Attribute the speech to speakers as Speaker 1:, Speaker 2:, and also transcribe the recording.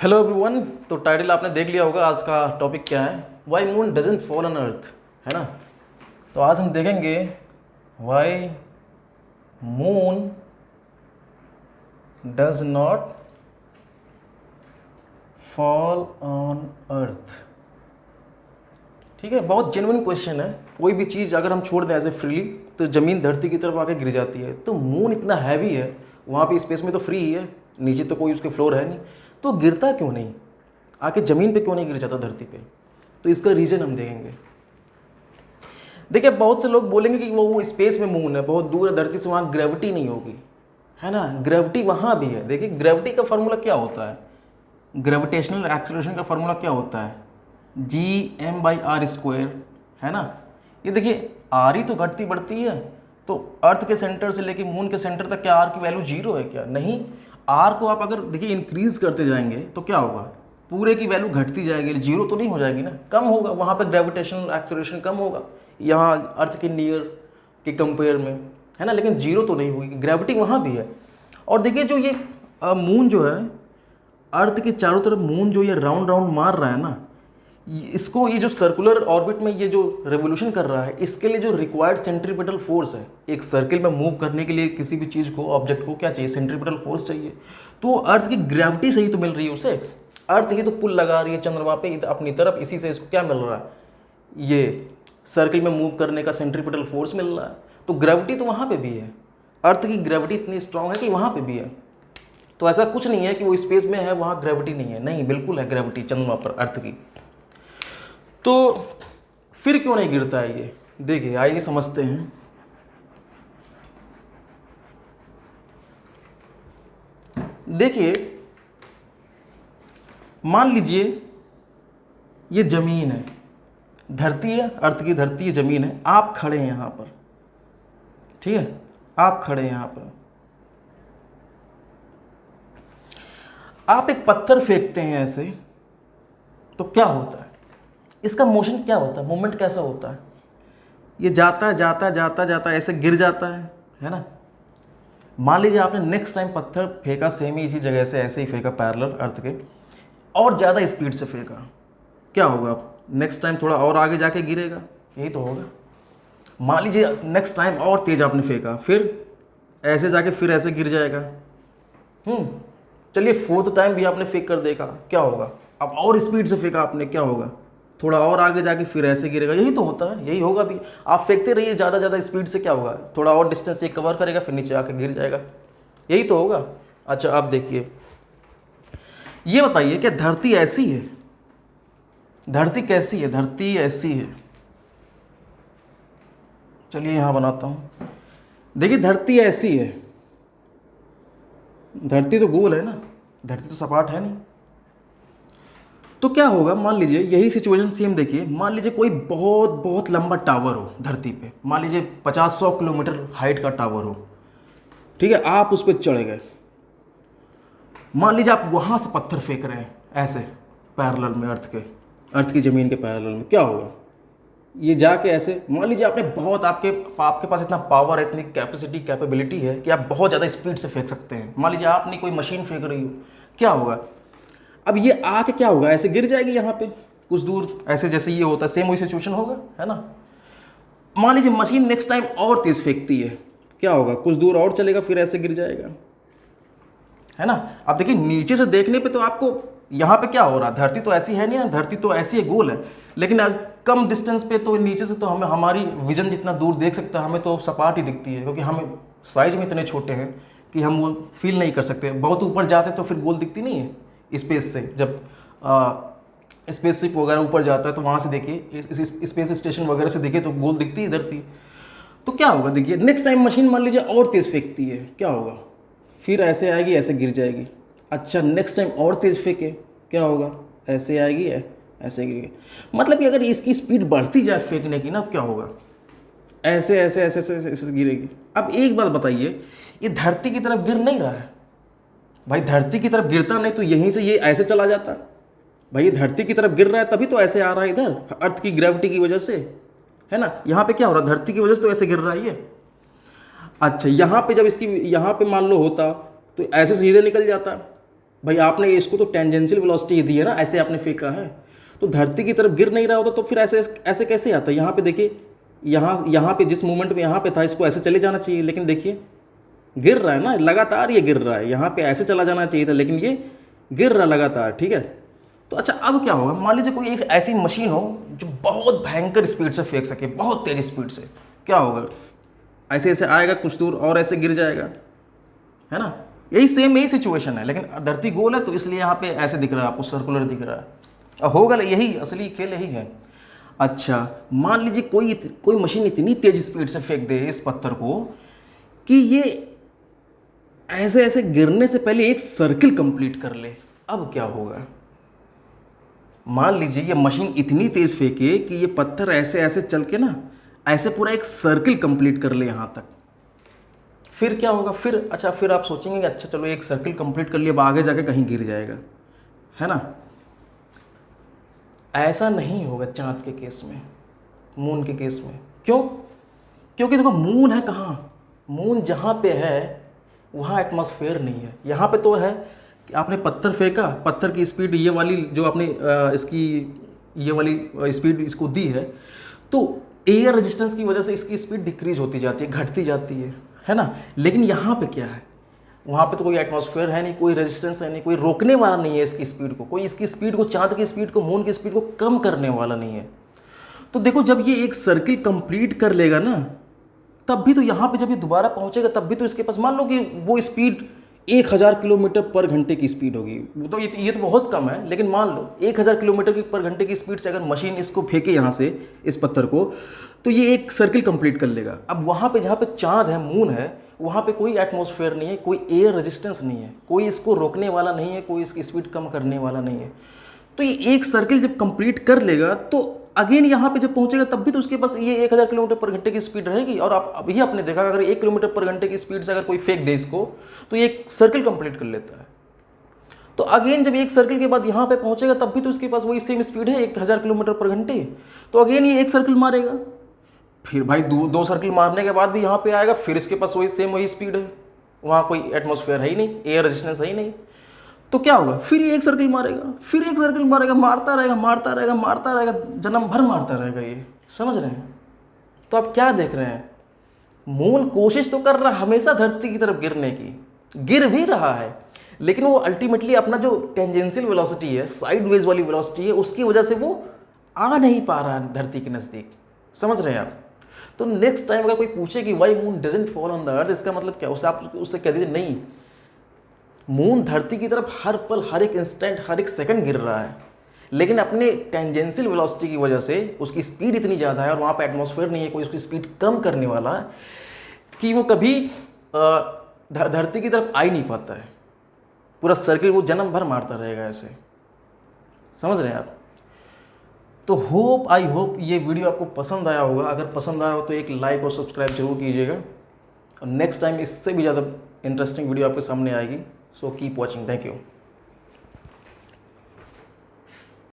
Speaker 1: Hello everyone. तो title आपने देख लिया होगा, आज का टॉपिक क्या है, why moon doesn't fall on earth, है ना। तो आज हम देखेंगे why moon does not fall on earth. ठीक है, बहुत जेन्युइन क्वेश्चन है। कोई भी चीज़ अगर हम छोड़ दें ऐसे फ्रीली तो ज़मीन धरती की तरफ आके गिर जाती है। तो मून इतना हैवी है, वहाँ पे स्पेस में तो फ्री ही है, नीचे तो कोई उसके फ्लोर है नहीं, तो गिरता क्यों नहीं, आके ज़मीन पे क्यों नहीं गिर जाता धरती पे। तो इसका रीज़न हम देखेंगे। देखिए, बहुत से लोग बोलेंगे कि वो स्पेस में मून है, बहुत दूर है धरती से, वहाँ ग्रेविटी नहीं होगी, है ना। ग्रेविटी वहाँ भी है। देखिए, ग्रेविटी का फार्मूला क्या होता है, ग्रेविटेशनल एक्सेलरेशन का फार्मूला क्या होता है, Gm/r², है ना। ये देखिए, आर ही तो घटती बढ़ती है, तो अर्थ के सेंटर से लेके मून के सेंटर तक क्या आर की वैल्यू जीरो है क्या? नहीं। आर को आप अगर देखिए इंक्रीज करते जाएंगे तो क्या होगा, पूरे की वैल्यू घटती जाएगी, जीरो तो नहीं हो जाएगी ना, कम होगा। वहाँ पे ग्रेविटेशनल एक्सेलरेशन कम होगा, यहाँ अर्थ के नियर के कंपेयर में, है ना। लेकिन जीरो तो नहीं होगी, ग्रेविटी वहाँ भी है। और देखिए, जो ये मून जो है, अर्थ के चारों तरफ मून जो ये राउंड राउंड मार रहा है ना, इसको, ये जो सर्कुलर ऑर्बिट में ये जो रेवोल्यूशन कर रहा है, इसके लिए जो रिक्वायर्ड सेंट्रीपिटल फोर्स है, एक सर्किल में मूव करने के लिए किसी भी चीज़ को, ऑब्जेक्ट को क्या चाहिए, सेंट्रीपिटल फोर्स चाहिए। तो अर्थ की ग्रेविटी से ही तो मिल रही है उसे। अर्थ ही तो पुल लगा रही है चंद्रमा पे अपनी तरफ, इसी से इसको क्या मिल रहा है, ये सर्किल में मूव करने का सेंट्रीपिटल फोर्स मिल रहा है। तो ग्रेविटी तो वहाँ पर भी है, अर्थ की ग्रेविटी इतनी स्ट्रांग है कि वहाँ पर भी है। तो ऐसा कुछ नहीं है कि वो स्पेस में है वहाँ ग्रेविटी नहीं है, नहीं, बिल्कुल है ग्रेविटी चंद्रमा पर अर्थ की। तो फिर क्यों नहीं गिरता है ये, देखिए आइए समझते हैं। देखिए, मान लीजिए ये जमीन है, धरती है, अर्थ की धरती है, जमीन है, आप खड़े हैं यहां पर, ठीक है, आप खड़े हैं यहां पर, आप एक पत्थर फेंकते हैं ऐसे, तो क्या होता है, इसका मोशन क्या होता है, मूवमेंट कैसा होता है, ये जाता है जाता है जाता जाता ऐसे गिर जाता है ना। मान लीजिए आपने नेक्स्ट टाइम पत्थर फेंका सेम ही इसी जगह से, ऐसे ही फेंका पैरेलल अर्थ के, और ज़्यादा स्पीड से फेंका, क्या होगा, नेक्स्ट टाइम थोड़ा और आगे जाके गिरेगा, यही तो होगा। मान लीजिए नेक्स्ट टाइम और तेज आपने फेंका, फिर ऐसे जाके फिर ऐसे गिर जाएगा। चलिए फोर्थ टाइम भी आपने फेंक कर देखा, क्या होगा, अब और स्पीड से फेंका आपने, क्या होगा, थोड़ा और आगे जाके फिर ऐसे गिरेगा, यही तो होता है, यही होगा भी। आप फेंकते रहिए ज़्यादा ज़्यादा स्पीड से, क्या होगा, थोड़ा और डिस्टेंस एक कवर करेगा, फिर नीचे आके गिर जाएगा, यही तो होगा। अच्छा, आप देखिए, ये बताइए क्या धरती ऐसी है, धरती कैसी है, धरती ऐसी है, चलिए यहाँ बनाता हूँ। देखिए, धरती ऐसी है, धरती तो गोल है ना, धरती तो सपाट है नहीं। तो क्या होगा, मान लीजिए यही सिचुएशन सेम देखिए, मान लीजिए कोई बहुत बहुत लंबा टावर हो धरती पे, मान लीजिए 50-100 किलोमीटर हाइट का टावर हो, ठीक है, आप उस पर चढ़ गए। मान लीजिए आप वहाँ से पत्थर फेंक रहे हैं ऐसे पैरेलल में, अर्थ की ज़मीन के पैरेलल में, क्या होगा, ये जाके ऐसे, मान लीजिए आपने बहुत, आपके पास इतना पावर है, इतनी कैपेसिटी कैपेबिलिटी है कि आप बहुत ज़्यादा स्पीड से फेंक सकते हैं। मान लीजिए आपने कोई मशीन फेंक रही हो, क्या होगा, अब ये आके क्या होगा, ऐसे गिर जाएगी यहाँ पे कुछ दूर, ऐसे जैसे ये होता है, सेम वही सिचुएशन होगा, है ना। मान लीजिए मशीन नेक्स्ट टाइम और तेज फेंकती है, क्या होगा, कुछ दूर और चलेगा, फिर ऐसे गिर जाएगा, है ना। अब देखिए, नीचे से देखने पे तो आपको यहाँ पे क्या हो रहा है, धरती तो ऐसी है नहीं, धरती तो ऐसी है, गोल है, लेकिन कम डिस्टेंस पे तो नीचे से तो हमें, हमारी विजन जितना दूर देख सकता है, हमें तो सपाट ही दिखती है, क्योंकि हम साइज में इतने छोटे हैं कि हम वो फील नहीं कर सकते। बहुत ऊपर जाते तो फिर गोल दिखती नहीं है स्पेस से, जब स्पेसशिप वगैरह ऊपर जाता है तो वहाँ से देखिए, स्पेस स्टेशन वगैरह से देखिए तो गोल दिखती है धरती। तो क्या होगा, देखिए नेक्स्ट टाइम मशीन मान लीजिए और तेज़ फेंकती है, क्या होगा, फिर ऐसे आएगी, ऐसे गिर जाएगी। अच्छा, नेक्स्ट टाइम और तेज़ फेंके, क्या होगा, ऐसे आएगी, ऐसे गिरेगी। मतलब कि अगर इसकी स्पीड बढ़ती जाए फेंकने की ना, क्या होगा, ऐसे ऐसे ऐसे ऐसे ऐसे गिरेगी। अब एक बात बताइए, ये धरती की तरफ गिर नहीं रहा है भाई, धरती की तरफ गिरता नहीं तो यहीं से ये ऐसे चला जाता भाई, ये धरती की तरफ गिर रहा है तभी तो ऐसे आ रहा है इधर, अर्थ की ग्रेविटी की वजह से, है ना। यहाँ पे क्या हो रहा है, धरती की वजह से तो ऐसे गिर रहा है ये। अच्छा, यहाँ पे जब इसकी, यहाँ पे मान लो होता तो ऐसे सीधे निकल जाता, भाई आपने इसको तो टेंजेंशियल वेलोसिटी दी है ना, ऐसे आपने फेंका है, तो धरती की तरफ गिर नहीं रहा होता तो फिर ऐसे ऐसे कैसे आता है। यहाँ पे देखिए, यहाँ पे जिस मूवमेंट में यहाँ पे था इसको ऐसे चले जाना चाहिए, लेकिन देखिए गिर रहा है ना, लगातार ये गिर रहा है। यहाँ पे ऐसे चला जाना चाहिए था, लेकिन ये गिर रहा लगातार, ठीक है। तो अच्छा अब क्या होगा, मान लीजिए कोई एक ऐसी मशीन हो जो बहुत भयंकर स्पीड से फेंक सके, बहुत तेज स्पीड से, क्या होगा, ऐसे ऐसे आएगा कुछ दूर और ऐसे गिर जाएगा, है ना। यही सिचुएशन है, लेकिन धरती गोल है तो इसलिए यहाँ पे ऐसे दिख रहा है आपको, सर्कुलर दिख रहा है, और होगा यही, असली खेल यही है। अच्छा मान लीजिए कोई मशीन इतनी तेज स्पीड से फेंक दे इस पत्थर को कि ये ऐसे ऐसे गिरने से पहले एक सर्किल कंप्लीट कर ले। अब क्या होगा, मान लीजिए ये मशीन इतनी तेज फेंके कि ये पत्थर ऐसे ऐसे चल के ना ऐसे पूरा एक सर्किल कंप्लीट कर ले यहाँ तक, फिर क्या होगा। फिर अच्छा, फिर आप सोचेंगे कि अच्छा चलो एक सर्किल कंप्लीट कर लिया, अब आगे जाके कहीं गिर जाएगा, है ना। ऐसा नहीं होगा चांद के केस में, मून के केस में। क्यों? क्योंकि देखो मून है कहाँ, मून जहाँ पे है वहाँ एटमॉस्फेयर नहीं है। यहाँ पे तो है कि आपने पत्थर फेंका, पत्थर की स्पीड ये वाली जो आपने इसकी ये वाली स्पीड इसको दी है, तो एयर रेजिस्टेंस की वजह से इसकी स्पीड डिक्रीज होती जाती है, घटती जाती है ना। लेकिन यहाँ पे क्या है, वहाँ पे तो कोई एटमॉस्फेयर है नहीं, कोई रेजिस्टेंस है नहीं, कोई रोकने वाला नहीं है इसकी स्पीड को, कोई इसकी स्पीड को, चांद की स्पीड को, मून की स्पीड को कम करने वाला नहीं है। तो देखो जब ये एक सर्किल कंप्लीट कर लेगा ना, तब भी तो यहाँ पे जब ये दोबारा पहुँचेगा तब भी तो इसके पास, मान लो कि वो स्पीड 1000 किलोमीटर पर घंटे की स्पीड होगी, वो तो ये तो बहुत कम है, लेकिन मान लो 1000 किलोमीटर की पर घंटे की स्पीड से अगर मशीन इसको फेंके यहाँ से इस पत्थर को, तो ये एक सर्किल कंप्लीट कर लेगा। अब वहाँ पे जहाँ पे चांद है, मून है, वहाँ पे कोई एटमॉस्फेयर नहीं है, कोई एयर रेजिस्टेंस नहीं है, कोई इसको रोकने वाला नहीं है, कोई इसकी स्पीड कम करने वाला नहीं है। तो ये एक सर्किल जब कंप्लीट कर लेगा तो अगेन यहाँ पे जब पहुंचेगा तब भी तो उसके पास ये 1000 किलोमीटर पर घंटे की स्पीड रहेगी। और आप अभी आपने देखा अगर 1 किलोमीटर पर घंटे की स्पीड से अगर कोई फेंक दे इसको, तो ये एक सर्किल कंप्लीट कर लेता है। तो अगेन जब एक सर्किल के बाद यहाँ पे पहुंचेगा तब भी तो उसके पास वही सेम स्पीड है 1000 किलोमीटर पर घंटे, तो अगेन ये एक सर्किल मारेगा। फिर भाई दो सर्किल मारने के बाद भी यहाँ पे आएगा, फिर इसके पास वही स्पीड है, वहाँ कोई एटमॉस्फेयर है ही नहीं, एयर रेजिस्टेंस है ही नहीं। तो क्या होगा, फिर ये एक सर्किल मारेगा, फिर एक सर्किल मारेगा, मारता रहेगा मारता रहेगा मारता रहेगा, जन्म भर मारता रहेगा ये, समझ रहे हैं। तो आप क्या देख रहे हैं, मून कोशिश तो कर रहा है हमेशा धरती की तरफ गिरने की, गिर भी रहा है, लेकिन वो अल्टीमेटली अपना जो टेंजेंशियल वेलोसिटी है, साइडवेज वाली वेलोसिटी है, उसकी वजह से वो आ नहीं पा रहा है धरती के नज़दीक, समझ रहे हैं आप। तो नेक्स्ट टाइम अगर कोई पूछे कि why moon doesn't fall on the earth, इसका मतलब क्या, उसे आप उससे कह दीजिए नहीं, मून धरती की तरफ हर पल, हर एक इंस्टेंट, हर एक सेकंड गिर रहा है, लेकिन अपने टेंजेंशियल वेलोसिटी की वजह से उसकी स्पीड इतनी ज़्यादा है और वहाँ पे एटमॉस्फेयर नहीं है कोई उसकी स्पीड कम करने वाला कि वो कभी धरती की तरफ आ ही नहीं पाता है। पूरा सर्किल वो जन्म भर मारता रहेगा ऐसे, समझ रहे हैं आप। तो आई होप ये वीडियो आपको पसंद आया होगा। अगर पसंद आया हो तो एक लाइक और सब्सक्राइब जरूर कीजिएगा, और नेक्स्ट टाइम इससे भी ज़्यादा इंटरेस्टिंग वीडियो आपके सामने आएगी। So keep watching, thank you.